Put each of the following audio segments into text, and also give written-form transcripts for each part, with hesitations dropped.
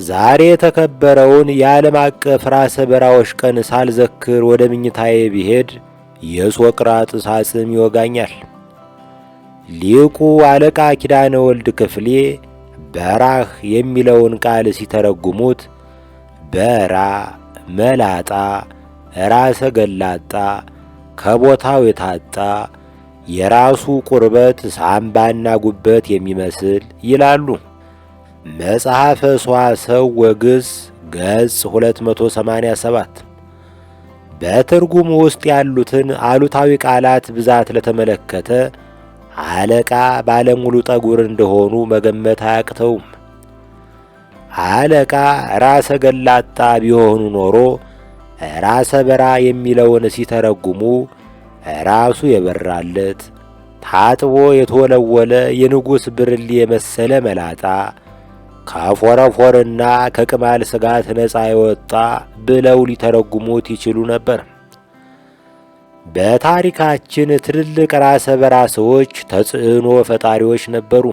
ዛሬ የተከበረውን የዓለም አቀፍ ራሰ በራዎች ቀን ሳልዘክር ወደ ምኝታዬ ብሄድ የሶቅራጥስ አጽም ይወጋኛል። ሊቁ አለቃ ኪዳነ ወልድ ክፍሌ በራህ የሚለውን ቃል ሲተረጉሙት በራ መላጣ፣ ራሰ ገላጣ፣ ከቦታው የታጣ፣ የራሱ ቁርበት ሳምባና ጉበት የሚመስል ይላሉ። መጽሐፈ ሰዋስው ወግስ ገጽ 287። በትርጉም ውስጥ ያሉትን አሉታዊ ቃላት ብዛት ለተመለከተ አለቃ ባለሙሉ ጠጉር እንደሆኑ መገመት አያቅተውም። አለቃ ራሰ ገላጣ ቢሆኑ ኖሮ ራሰ በራ የሚለውን ሲተረጉሙ ራሱ የበራለት ታጥቦ የተወለወለ የንጉሥ ብርሌ የመሰለ መላጣ ከፎረፎርና ከቅማል ስጋት ነፃ የወጣ ብለው ሊተረጉሙት ይችሉ ነበር። በታሪካችን ትልልቅ ራሰ በራ ሰዎች ተጽዕኖ ፈጣሪዎች ነበሩ።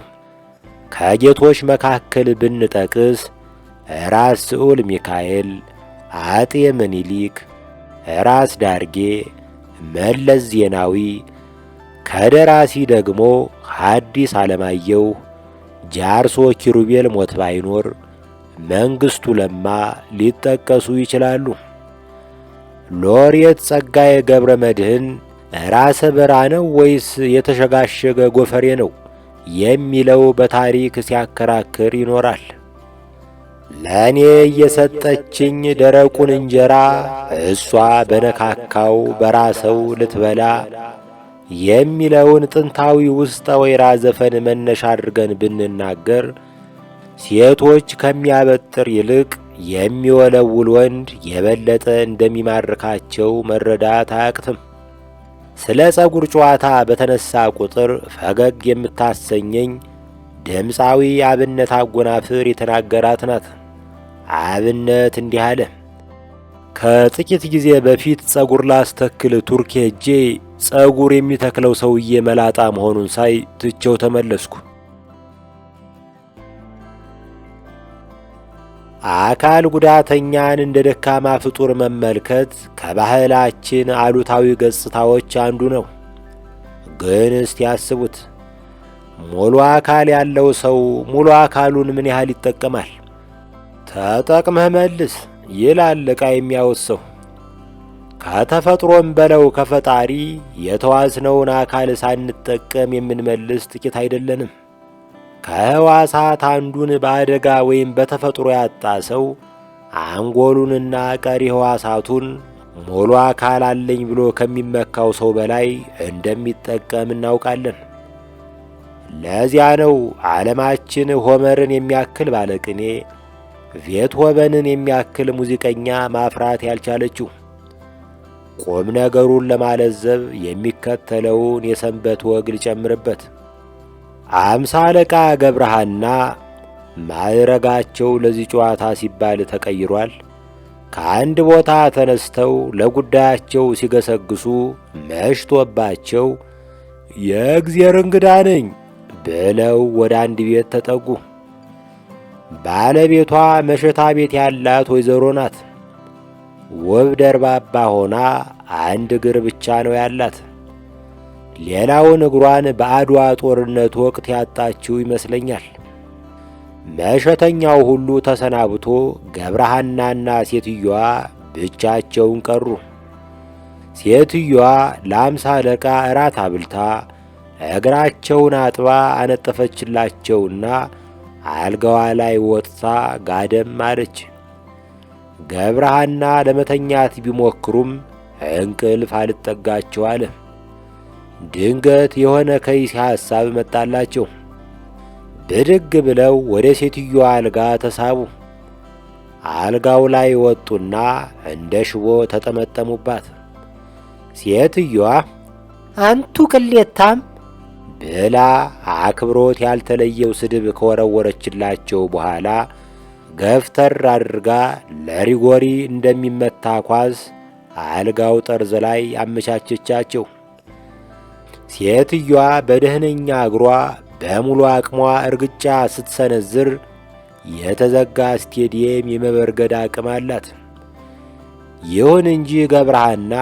ከጌቶች መካከል ብንጠቅስ ራስ ስዑል ሚካኤል፣ አጤ ምኒልክ፣ ራስ ዳርጌ፣ መለስ ዜናዊ፣ ከደራሲ ደግሞ ሐዲስ ዓለማየሁ፣ ጃርሶ ኪሩቤል ሞት ባይኖር መንግሥቱ ለማ ሊጠቀሱ ይችላሉ። ሎሬት ጸጋዬ ገብረ መድኅን ራሰ በራ ነው ወይስ የተሸጋሸገ ጎፈሬ ነው የሚለው በታሪክ ሲያከራክር ይኖራል። ለእኔ እየሰጠችኝ ደረቁን እንጀራ እሷ በነካካው በራሰው ልትበላ የሚለውን ጥንታዊ ውስጠ ወይራ ዘፈን መነሻ አድርገን ብንናገር ሴቶች ከሚያበጥር ይልቅ የሚወለውል ወንድ የበለጠ እንደሚማርካቸው መረዳት አያቅትም። ስለ ጸጉር ጨዋታ በተነሳ ቁጥር ፈገግ የምታሰኘኝ ድምፃዊ አብነት አጎናፍር የተናገራት ናት። አብነት እንዲህ አለ። ከጥቂት ጊዜ በፊት ጸጉር ላስተክል ቱርክ ሄጄ ጸጉር የሚተክለው ሰውዬ መላጣ መሆኑን ሳይ ትቼው ተመለስኩ። አካል ጉዳተኛን እንደ ደካማ ፍጡር መመልከት ከባህላችን አሉታዊ ገጽታዎች አንዱ ነው። ግን እስቲ ያስቡት፣ ሙሉ አካል ያለው ሰው ሙሉ አካሉን ምን ያህል ይጠቀማል? ተጠቅመህ መልስ ይላል ዕቃ የሚያወሰው። ከተፈጥሮም በለው ከፈጣሪ የተዋስነውን አካል ሳንጠቀም የምንመልስ ጥቂት አይደለንም። ከሕዋሳት አንዱን በአደጋ ወይም በተፈጥሮ ያጣ ሰው አንጎሉንና ቀሪ ሕዋሳቱን ሙሉ አካል አለኝ ብሎ ከሚመካው ሰው በላይ እንደሚጠቀም እናውቃለን። ለዚያ ነው ዓለማችን ሆመርን የሚያክል ባለቅኔ፣ ቤትሆቨንን የሚያክል ሙዚቀኛ ማፍራት ያልቻለችው። ቁም ነገሩን ለማለዘብ የሚከተለውን የሰንበት ወግ ልጨምርበት። አምሳ አለቃ ገብረሃና ማዕረጋቸው ለዚህ ጨዋታ ሲባል ተቀይሯል። ከአንድ ቦታ ተነስተው ለጉዳያቸው ሲገሰግሱ መሽቶባቸው የእግዚአብሔር እንግዳ ነኝ ብለው ወደ አንድ ቤት ተጠጉ። ባለቤቷ መሸታ ቤት ያላት ወይዘሮ ናት። ውብ ደርባባ ሆና አንድ እግር ብቻ ነው ያላት። ሌላውን እግሯን በአድዋ ጦርነት ወቅት ያጣችው ይመስለኛል። መሸተኛው ሁሉ ተሰናብቶ ገብረሃናና ሴትዮዋ ብቻቸውን ቀሩ። ሴትዮዋ ለአምሳ አለቃ እራት አብልታ እግራቸውን አጥባ አነጠፈችላቸውና አልጋዋ ላይ ወጥታ ጋደም አለች። ገብረሃና ለመተኛት ቢሞክሩም እንቅልፍ አልጠጋቸው አለ። ድንገት የሆነ ከይሲ ሐሳብ መጣላቸው። ብድግ ብለው ወደ ሴትዮዋ አልጋ ተሳቡ። አልጋው ላይ ወጡና እንደ ሽቦ ተጠመጠሙባት። ሴትዮዋ አንቱ ቅሌታም ብላ አክብሮት ያልተለየው ስድብ ከወረወረችላቸው በኋላ ገፍተር አድርጋ ለሪጎሪ እንደሚመታ ኳስ አልጋው ጠርዝ ላይ አመቻቸቻቸው። ሴትዮዋ በደህነኛ እግሯ በሙሉ አቅሟ እርግጫ ስትሰነዝር የተዘጋ ስቴዲየም የመበርገድ አቅም አላት። ይሁን እንጂ ገብረሐና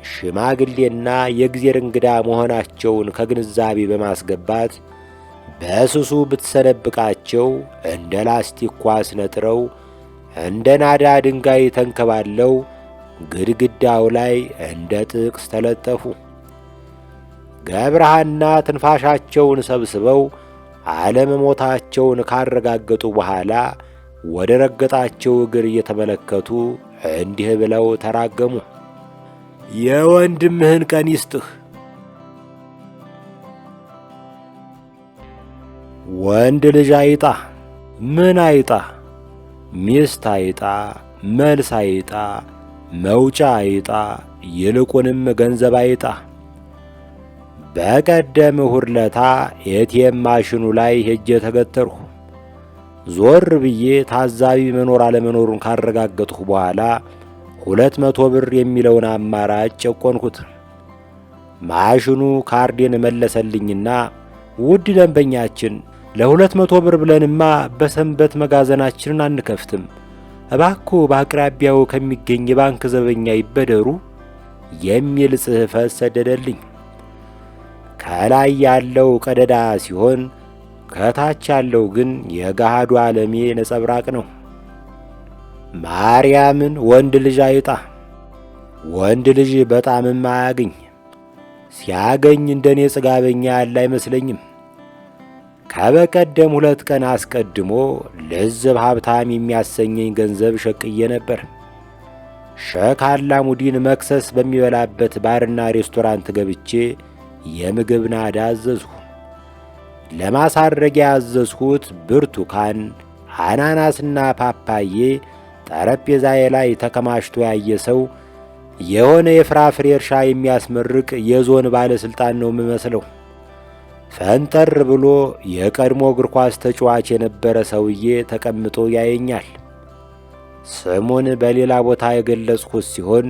ሽማግሌና የእግዜር እንግዳ መሆናቸውን ከግንዛቤ በማስገባት በስሱ ብትሰነብቃቸው እንደ ላስቲክ ኳስ ነጥረው እንደ ናዳ ድንጋይ ተንከባለው ግድግዳው ላይ እንደ ጥቅስ ተለጠፉ። ገብረሐና ትንፋሻቸውን ሰብስበው አለመሞታቸውን ካረጋገጡ በኋላ ወደ ረገጣቸው እግር እየተመለከቱ እንዲህ ብለው ተራገሙ። የወንድምህን ቀን ይስጥህ። ወንድ ልጅ አይጣ፣ ምን አይጣ? ሚስት አይጣ፣ መልስ አይጣ፣ መውጫ አይጣ፣ ይልቁንም ገንዘብ አይጣ። በቀደም እሁድ ለታ ኤቲኤም ማሽኑ ላይ ሄጄ ተገተርሁ። ዞር ብዬ ታዛቢ መኖር አለመኖሩን ካረጋገጥሁ በኋላ 200 ብር የሚለውን አማራጭ ጨቆንኩት። ማሽኑ ካርዴን መለሰልኝና ውድ ደንበኛችን ለ200 ብር ብለንማ በሰንበት መጋዘናችንን አንከፍትም፣ እባክዎ በአቅራቢያው ከሚገኝ የባንክ ዘበኛ ይበደሩ የሚል ጽሕፈት ሰደደልኝ። ከላይ ያለው ቀደዳ ሲሆን ከታች ያለው ግን የገሃዱ ዓለሜ ነጸብራቅ ነው። ማርያምን ወንድ ልጅ አይጣ፣ ወንድ ልጅ በጣምም አያግኝ። ሲያገኝ እንደኔ ጽጋበኛ ያለ አይመስለኝም። ከበቀደም 2 ቀን አስቀድሞ ልዝብ ሀብታም የሚያሰኘኝ ገንዘብ ሸቅዬ ነበር። ሼክ አላሙዲን መክሰስ በሚበላበት ባርና ሬስቶራንት ገብቼ የምግብ ናዳ አዘዝሁ። ለማሳረጊያ ያዘዝሁት ብርቱካን፣ አናናስና ፓፓዬ ጠረጴዛዬ ላይ ተከማችቶ ያየ ሰው የሆነ የፍራፍሬ እርሻ የሚያስመርቅ የዞን ባለሥልጣን ነው የምመስለው። ፈንጠር ብሎ የቀድሞ እግር ኳስ ተጫዋች የነበረ ሰውዬ ተቀምጦ ያየኛል። ስሙን በሌላ ቦታ የገለጽሁት ሲሆን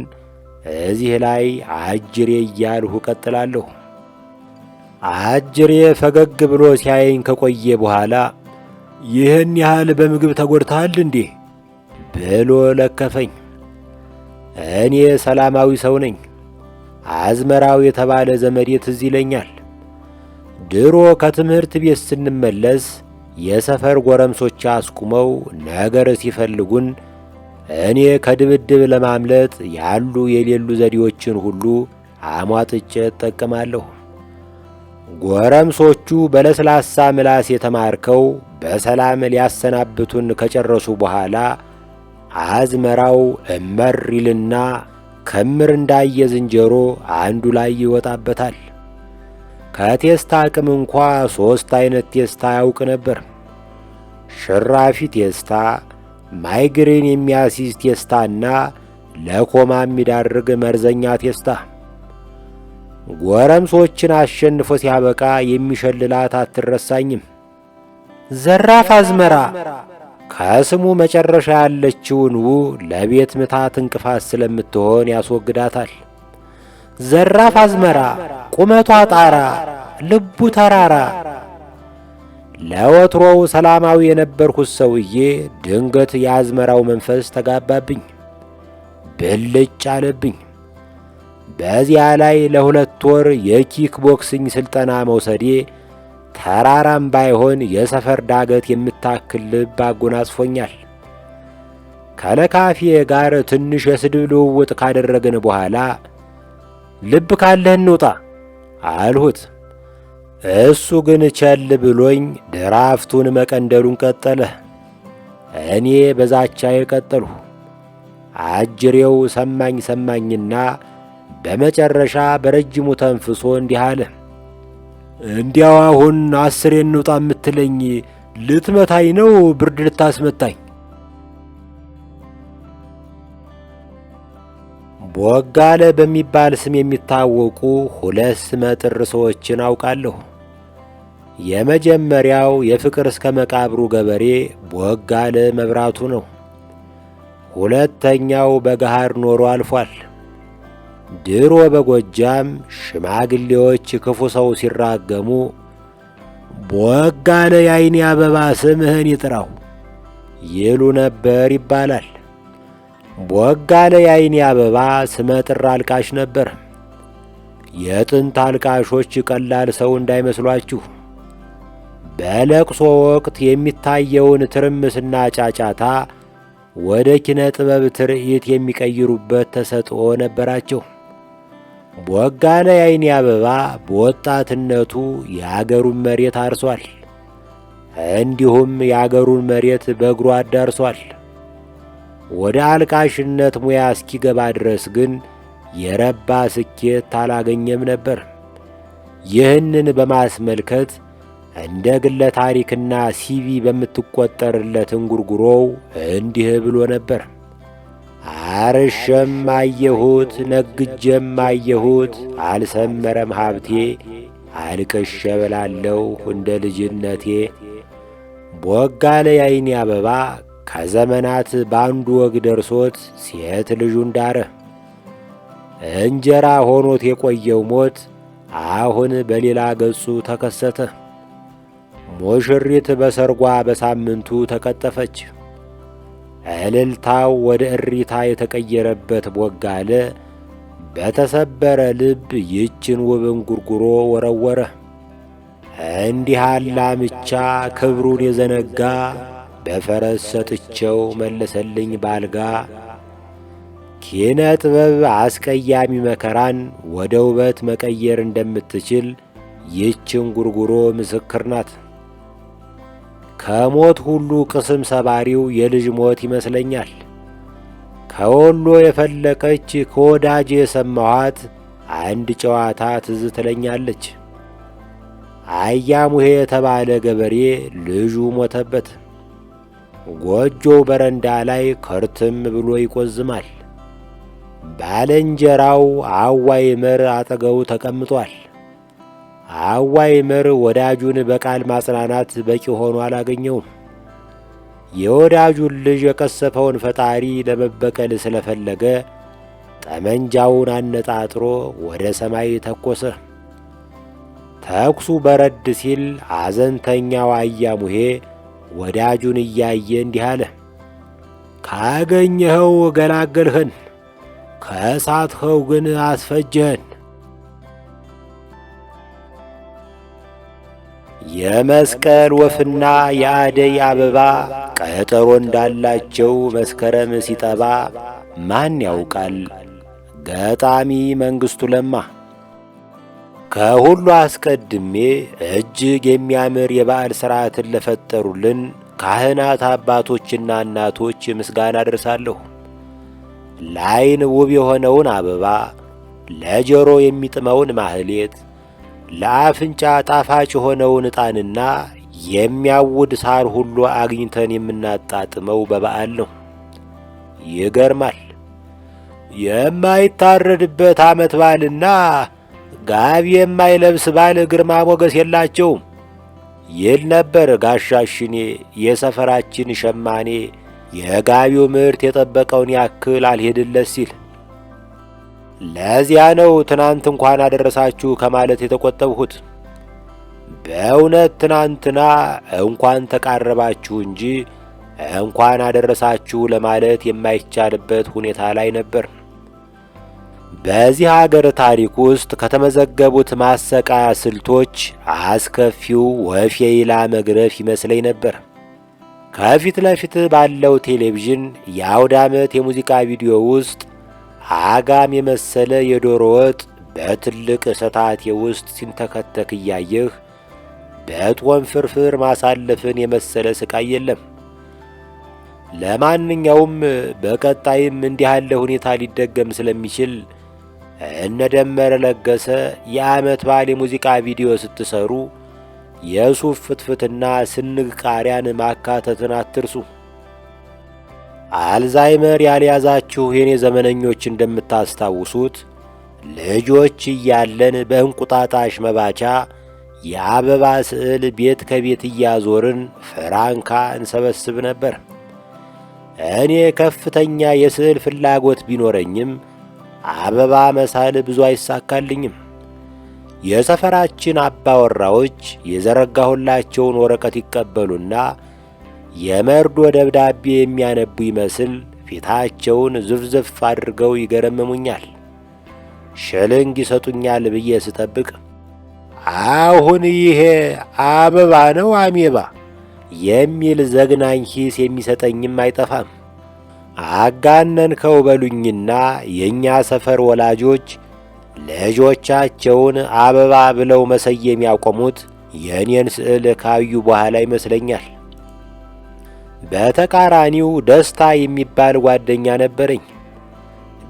እዚህ ላይ አጅሬ እያልሁ ቀጥላለሁ። አጅሬ ፈገግ ብሎ ሲያየኝ ከቆየ በኋላ ይህን ያህል በምግብ ተጎድተሃል እንዴ ብሎ ለከፈኝ። እኔ ሰላማዊ ሰው ነኝ። አዝመራው የተባለ ዘመዴ ትዝ ይለኛል። ድሮ ከትምህርት ቤት ስንመለስ የሰፈር ጎረምሶች አስቁመው ነገር ሲፈልጉን እኔ ከድብድብ ለማምለጥ ያሉ የሌሉ ዘዴዎችን ሁሉ አሟጥጬ እጠቀማለሁ። ጎረምሶቹ በለስላሳ ምላስ የተማርከው በሰላም ሊያሰናብቱን ከጨረሱ በኋላ አዝመራው እመር ይልና ክምር እንዳየ ዝንጀሮ አንዱ ላይ ይወጣበታል። ከቴስታ አቅም እንኳ 3 አይነት ቴስታ ያውቅ ነበር። ሽራፊ ቴስታ፣ ማይግሬን የሚያስይዝ ቴስታና ለኮማ የሚዳርግ መርዘኛ ቴስታ። ጎረምሶችን አሸንፎ ሲያበቃ የሚሸልላት አትረሳኝም። ዘራፍ አዝመራ ከስሙ መጨረሻ ያለችውን ው ለቤት ምታት እንቅፋት ስለምትሆን ያስወግዳታል። ዘራፍ አዝመራ ቁመቷ ጣራ፣ ልቡ ተራራ። ለወትሮው ሰላማዊ የነበርኩት ሰውዬ ድንገት የአዝመራው መንፈስ ተጋባብኝ፣ ብልጭ አለብኝ። በዚያ ላይ ለ2 ወር የኪክ ቦክሲንግ ስልጠና መውሰዴ ተራራም ባይሆን የሰፈር ዳገት የምታክል ልብ አጎናጽፎኛል። ከለካፊዬ ጋር ትንሽ የስድብ ልውውጥ ካደረግን በኋላ ልብ ካለህ እንውጣ አልሁት። እሱ ግን ቸል ብሎኝ ድራፍቱን መቀንደሉን ቀጠለ። እኔ በዛቻዬ ቀጠልሁ። አጅሬው ሰማኝና በመጨረሻ በረጅሙ ተንፍሶ እንዲህ አለ። እንዲያው አሁን 10 እንውጣ የምትለኝ ልትመታኝ ነው? ብርድ ልታስመታኝ? ቦጋለ በሚባል ስም የሚታወቁ 2 ስመጥር ሰዎችን አውቃለሁ። የመጀመሪያው የፍቅር እስከ መቃብሩ ገበሬ ቦጋለ መብራቱ ነው። ሁለተኛው በገሃር ኖሮ አልፏል። ድሮ በጎጃም ሽማግሌዎች ክፉ ሰው ሲራገሙ ቦጋለ የዓይኔ አበባ ስምህን ይጥራው ይሉ ነበር ይባላል። ቦጋለ የዓይኔ አበባ ስመጥር አልቃሽ ነበር። የጥንት አልቃሾች ቀላል ሰው እንዳይመስሏችሁ። በለቅሶ ወቅት የሚታየውን ትርምስና ጫጫታ ወደ ኪነ ጥበብ ትርኢት የሚቀይሩበት ተሰጥኦ ነበራቸው። ቦጋለ የዓይኔ አበባ በወጣትነቱ የአገሩን መሬት አርሷል። እንዲሁም የአገሩን መሬት በእግሩ አዳርሷል። ወደ አልቃሽነት ሙያ እስኪገባ ድረስ ግን የረባ ስኬት አላገኘም ነበር። ይህንን በማስመልከት እንደ ግለ ታሪክና ሲቪ በምትቆጠርለት እንጉርጉሮው እንዲህ ብሎ ነበር። አርሸም አየሁት ነግጀም አየሁት አልሰመረም ሀብቴ አልቅሼ እበላለሁ እንደ ልጅነቴ። ቦጋለ የዓይኔ አበባ ከዘመናት በአንዱ ወግ ደርሶት ሴት ልጁን ዳረ። እንጀራ ሆኖት የቆየው ሞት አሁን በሌላ ገጹ ተከሰተ። ሙሽሪት በሰርጓ በሳምንቱ ተቀጠፈች። እልልታው ወደ እሪታ የተቀየረበት ቦጋለ በተሰበረ ልብ ይችን ውብ እንጉርጉሮ ወረወረ። እንዲህ አለ አምቻ ክብሩን የዘነጋ በፈረስ ሰጥቼው መለሰልኝ ባልጋ። ኪነ ጥበብ አስቀያሚ መከራን ወደ ውበት መቀየር እንደምትችል ይችን እንጉርጉሮ ምስክር ናት። ከሞት ሁሉ ቅስም ሰባሪው የልጅ ሞት ይመስለኛል። ከወሎ የፈለቀች ከወዳጅ የሰማኋት አንድ ጨዋታ ትዝ ትለኛለች። አያሙሄ የተባለ ገበሬ ልጁ ሞተበት። ጎጆው በረንዳ ላይ ከርትም ብሎ ይቆዝማል። ባለንጀራው አዋይመር አጠገቡ ተቀምጧል። አዋይመር ወዳጁን በቃል ማጽናናት በቂ ሆኖ አላገኘውም። የወዳጁን ልጅ የቀሰፈውን ፈጣሪ ለመበቀል ስለፈለገ ጠመንጃውን አነጣጥሮ ወደ ሰማይ ተኮሰ። ተኩሱ በረድ ሲል አዘንተኛው አያሙሄ ወዳጁን እያየ እንዲህ አለ። ካገኘኸው ገላገልህን፣ ከሳትኸው ግን አስፈጀህን። የመስቀል ወፍና የአደይ አበባ ቀጠሮ እንዳላቸው መስከረም ሲጠባ ማን ያውቃል? ገጣሚ መንግሥቱ ለማ። ከሁሉ አስቀድሜ እጅግ የሚያምር የበዓል ሥርዓትን ለፈጠሩልን ካህናት አባቶችና እናቶች ምስጋና አደርሳለሁ። ለዓይን ውብ የሆነውን አበባ፣ ለጆሮ የሚጥመውን ማህሌት፣ ለአፍንጫ ጣፋጭ የሆነውን ዕጣንና የሚያውድ ሳር ሁሉ አግኝተን የምናጣጥመው በበዓል ነው። ይገርማል። የማይታረድበት ዓመት በዓልና ጋቢ የማይለብስ ባል ግርማ ሞገስ የላቸውም ይል ነበር ጋሻሽኔ የሰፈራችን ሸማኔ የጋቢው ምርት የጠበቀውን ያክል አልሄድለት ሲል። ለዚያ ነው ትናንት እንኳን አደረሳችሁ ከማለት የተቆጠብሁት። በእውነት ትናንትና እንኳን ተቃረባችሁ እንጂ እንኳን አደረሳችሁ ለማለት የማይቻልበት ሁኔታ ላይ ነበር። በዚህ አገር ታሪክ ውስጥ ከተመዘገቡት ማሰቃያ ስልቶች አስከፊው ወፍ የይላ መግረፍ ይመስለኝ ነበር። ከፊት ለፊት ባለው ቴሌቪዥን የአውደ ዓመት የሙዚቃ ቪዲዮ ውስጥ አጋም የመሰለ የዶሮ ወጥ በትልቅ ሰታቴ ውስጥ ሲንተከተክ እያየህ በጦም ፍርፍር ማሳለፍን የመሰለ ስቃይ የለም። ለማንኛውም በቀጣይም እንዲህ ያለ ሁኔታ ሊደገም ስለሚችል እነ ደመረ ለገሰ የዓመት በዓል የሙዚቃ ቪዲዮ ስትሰሩ የሱፍ ፍትፍትና ስንግ ቃሪያን ማካተትን አትርሱ። አልዛይመር ያልያዛችሁ የኔ ዘመነኞች እንደምታስታውሱት ልጆች እያለን በእንቁጣጣሽ መባቻ የአበባ ስዕል ቤት ከቤት እያዞርን ፍራንካ እንሰበስብ ነበር። እኔ ከፍተኛ የስዕል ፍላጎት ቢኖረኝም አበባ መሳል ብዙ አይሳካልኝም። የሰፈራችን አባወራዎች የዘረጋሁላቸውን ወረቀት ይቀበሉና የመርዶ ደብዳቤ የሚያነቡ ይመስል ፊታቸውን ዝፍዝፍ አድርገው ይገረምሙኛል። ሽልንግ ይሰጡኛል ብዬ ስጠብቅ አሁን ይሄ አበባ ነው አሜባ የሚል ዘግናኝ ሂስ የሚሰጠኝም አይጠፋም። አጋነንከው በሉኝና የእኛ ሰፈር ወላጆች ልጆቻቸውን አበባ ብለው መሰየም ያቆሙት የእኔን ስዕል ካዩ በኋላ ይመስለኛል። በተቃራኒው ደስታ የሚባል ጓደኛ ነበረኝ።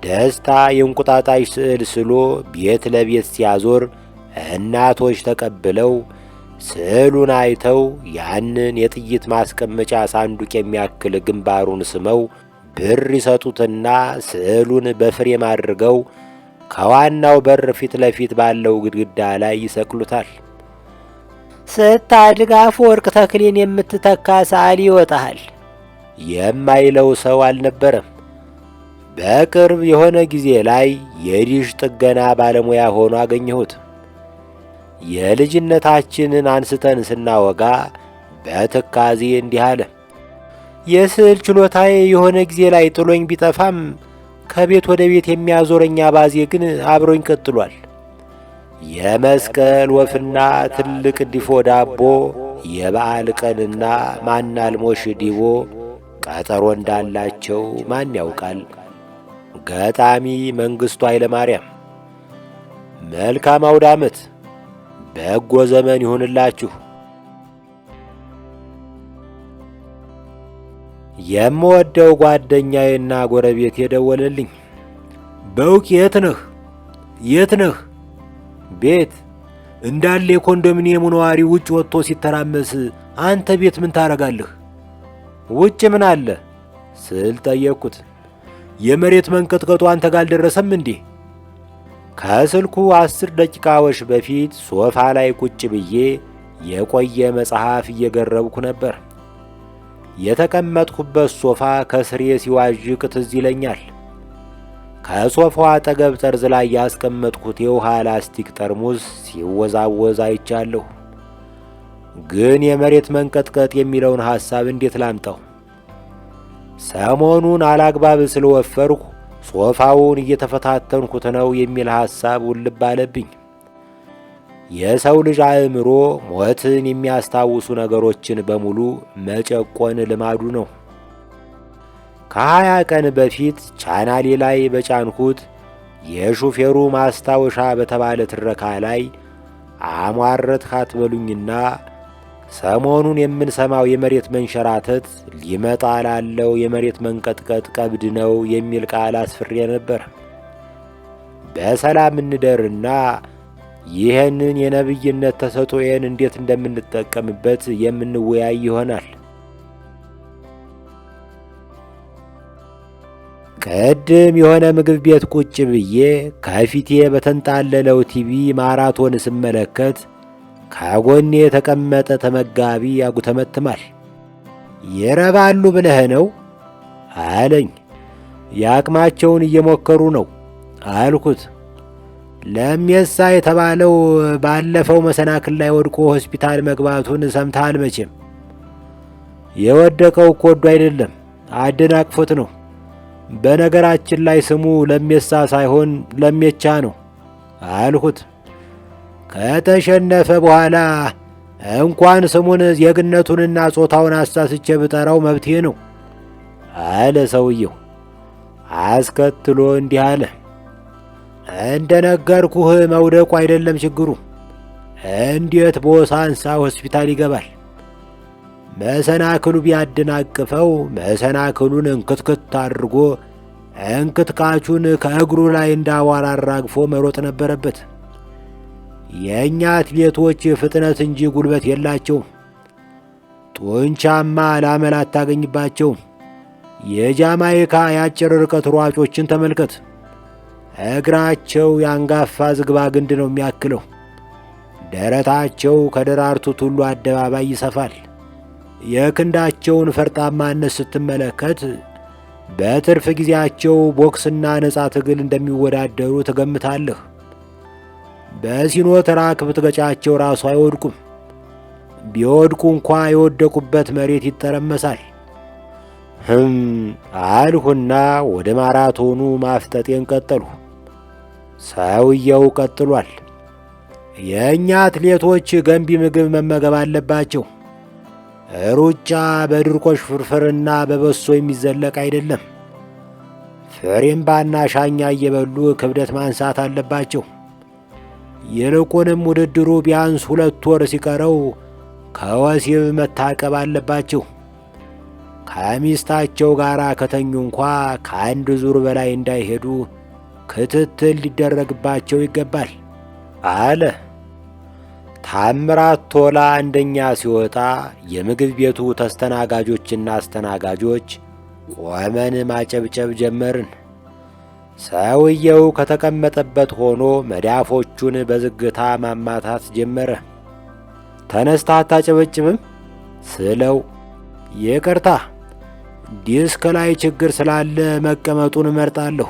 ደስታ የእንቁጣጣሽ ስዕል ስሎ ቤት ለቤት ሲያዞር እናቶች ተቀብለው ስዕሉን አይተው ያንን የጥይት ማስቀመጫ ሳንዱቅ የሚያክል ግንባሩን ስመው ብር ይሰጡትና ስዕሉን በፍሬም አድርገው ከዋናው በር ፊት ለፊት ባለው ግድግዳ ላይ ይሰቅሉታል። ስታድግ አፈወርቅ ተክሌን የምትተካ ሰዓሊ ይወጣሃል የማይለው ሰው አልነበረም። በቅርብ የሆነ ጊዜ ላይ የዲሽ ጥገና ባለሙያ ሆኖ አገኘሁት። የልጅነታችንን አንስተን ስናወጋ በትካዜ እንዲህ አለ። የስዕል ችሎታዬ የሆነ ጊዜ ላይ ጥሎኝ ቢጠፋም ከቤት ወደ ቤት የሚያዞረኝ አባዜ ግን አብሮኝ ቀጥሏል። የመስቀል ወፍና ትልቅ ድፎ ዳቦ፣ የበዓል ቀንና ማናልሞሽ ዲቦ ቀጠሮ እንዳላቸው ማን ያውቃል? ገጣሚ መንግሥቱ ኃይለ ማርያም። መልካም አውደ ዓመት፣ በጎ ዘመን ይሁንላችሁ። የምወደው ጓደኛዬና ጎረቤት የደወለልኝ። በውቅ የት ነህ? የት ነህ? ቤት እንዳለ የኮንዶሚኒየሙ ነዋሪ ውጭ ወጥቶ ሲተራመስ አንተ ቤት ምን ታረጋለህ? ውጭ ምን አለ ስል ጠየቅኩት። የመሬት መንቀጥቀጡ አንተ ጋር አልደረሰም እንዴ? ከስልኩ 10 ደቂቃዎች በፊት ሶፋ ላይ ቁጭ ብዬ የቆየ መጽሐፍ እየገረብኩ ነበር። የተቀመጥኩበት ሶፋ ከስሬ ሲዋዥቅ ትዝ ይለኛል። ከሶፋው አጠገብ ጠርዝ ላይ ያስቀመጥኩት የውሃ ላስቲክ ጠርሙስ ሲወዛወዝ አይቻለሁ። ግን የመሬት መንቀጥቀጥ የሚለውን ሐሳብ እንዴት ላምጣው? ሰሞኑን አላግባብ ስለወፈርኩ ሶፋውን እየተፈታተንኩት ነው የሚል ሐሳብ ውልብ አለብኝ። የሰው ልጅ አእምሮ ሞትን የሚያስታውሱ ነገሮችን በሙሉ መጨቆን ልማዱ ነው። ከ20 ቀን በፊት ቻናሌ ላይ በጫንኩት የሹፌሩ ማስታወሻ በተባለ ትረካ ላይ አሟረት ካትበሉኝና ሰሞኑን የምንሰማው የመሬት መንሸራተት ሊመጣ ላለው የመሬት መንቀጥቀጥ ቀብድ ነው የሚል ቃል አስፍሬ ነበር። በሰላም እንደርና ይህንን የነብይነት ተሰጥኦዬን እንዴት እንደምንጠቀምበት የምንወያይ ይሆናል። ቅድም የሆነ ምግብ ቤት ቁጭ ብዬ ከፊቴ በተንጣለለው ቲቪ ማራቶን ስመለከት ከጎኔ የተቀመጠ ተመጋቢ ያጉተመትማል። ይረባሉ ብለህ ነው አለኝ። የአቅማቸውን እየሞከሩ ነው አልኩት። ለሜሳ የተባለው ባለፈው መሰናክል ላይ ወድቆ ሆስፒታል መግባቱን ሰምተሃል መቼም? የወደቀው እኮ ወዶ አይደለም አደናቅፎት ነው። በነገራችን ላይ ስሙ ለሜሳ ሳይሆን ለሜቻ ነው አልኩት። ከተሸነፈ በኋላ እንኳን ስሙን ዜግነቱንና ጾታውን አሳስቼ ብጠራው መብቴ ነው አለ ሰውየው። አስከትሎ እንዲህ አለ። እንደነገርኩህ መውደቁ አይደለም ችግሩ። እንዴት በሆሳዕና ሆስፒታል ይገባል? መሰናክሉ ቢያደናቅፈው መሰናክሉን እንክትክት አድርጎ እንክትካቹን ከእግሩ ላይ እንዳዋራ አራግፎ መሮጥ ነበረበት። የእኛ አትሌቶች ፍጥነት እንጂ ጉልበት የላቸውም። ጡንቻማ ላመል አታገኝባቸውም። የጃማይካ የአጭር ርቀት ሯጮችን ተመልከት። እግራቸው የአንጋፋ ዝግባ ግንድ ነው የሚያክለው። ደረታቸው ከደራርቱ ቱሉ አደባባይ ይሰፋል። የክንዳቸውን ፈርጣማነት ስትመለከት በትርፍ ጊዜያቸው ቦክስና ነጻ ትግል እንደሚወዳደሩ ትገምታለህ። በሲኖ ትራክ ብትገጫቸው ራሱ አይወድቁም። ቢወድቁ እንኳ የወደቁበት መሬት ይጠረመሳል። አልሁና ወደ ማራቶኑ ማፍጠጤን ቀጠሉ። ሰውየው ቀጥሏል። የእኛ አትሌቶች ገንቢ ምግብ መመገብ አለባቸው። ሩጫ በድርቆሽ ፍርፍርና በበሶ የሚዘለቅ አይደለም። ፍሬምባና ሻኛ እየበሉ ክብደት ማንሳት አለባቸው። ይልቁንም ውድድሩ ቢያንስ 2 ወር ሲቀረው ከወሲብ መታቀብ አለባቸው። ከሚስታቸው ጋር ከተኙ እንኳ ከአንድ ዙር በላይ እንዳይሄዱ ክትትል ሊደረግባቸው ይገባል አለ። ታምራት ቶላ አንደኛ ሲወጣ የምግብ ቤቱ ተስተናጋጆችና አስተናጋጆች ቆመን ማጨብጨብ ጀመርን። ሰውየው ከተቀመጠበት ሆኖ መዳፎቹን በዝግታ ማማታት ጀመረ። ተነስታ አታጨበጭብም ስለው፣ ይቅርታ ዲስክ ላይ ችግር ስላለ መቀመጡን እመርጣለሁ